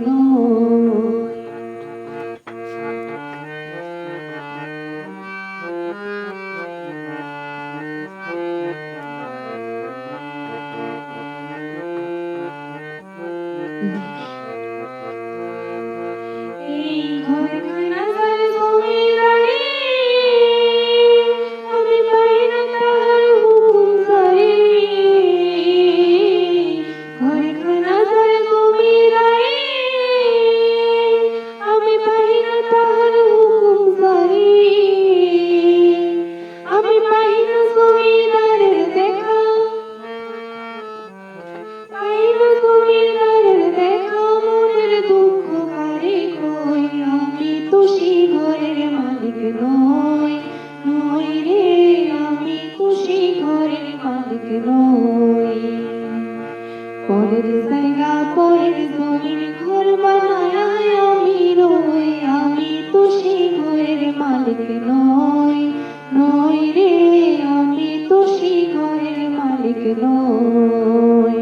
নই। এই ঘরখানা যার জমিদারি, আমি পাই না তাহার হুকুমদারি। ঘরখানা যার জমিদারি, আমি পাই না তাহার হুকুমদারি। আমি পাই না জমিদারের দেখা, পাই না জমিদারের দেখা, মনের দুঃখ কারে কই। আমি তো সেই ঘরের মালিক নই, নই রে, আমি তো সেই ঘরের মালিক নই। পরের জায়গা পরের জমির ঘর বানায় আমি রই, আমি তো সেই ঘরের মালিক নই, নই রে, আমি তো সেই ঘরের মালিক নই।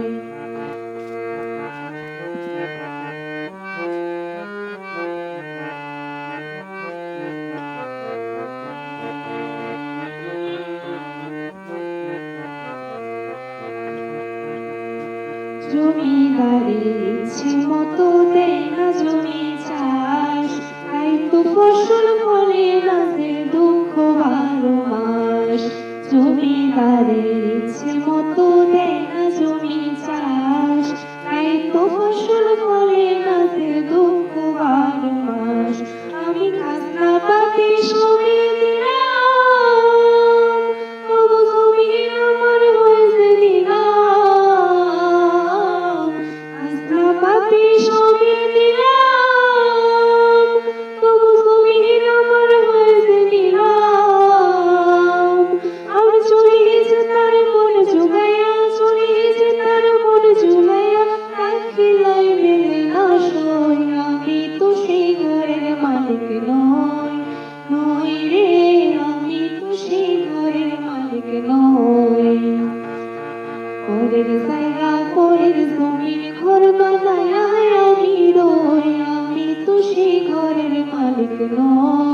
জমিদারের ইচ্ছে মতো দেয় না জমি চাষ, তাই তো ফসল ফলে না যে দুঃখ 12 মাস। জমিদারের ইচ্ছে মতো দেয় না জমি চাষ, তাই তো ফসল ফলে না যে দুঃখ 12 মাস। আমি খাজনা পাতি সবই দিলাম, তবু জমি আমার হয়েছে নিলাম। খাজনা পাতি সবই দিলাম, তবু জমি আমার হয়েছে নিলাম। আমি চলি যে তার মন জুগাইয়া, চলি যে তার মন জুগাইয়া, রাখিলাই মেলে না সই। আমি তো সেই ঘরের মালিক নই, নই রে, আমি তো সেই ঘরের মালিক নই। পরের জায়গা পরের জমির ঘর বানায় আমি রই, আমি তো সেই ঘরের মালিক নই।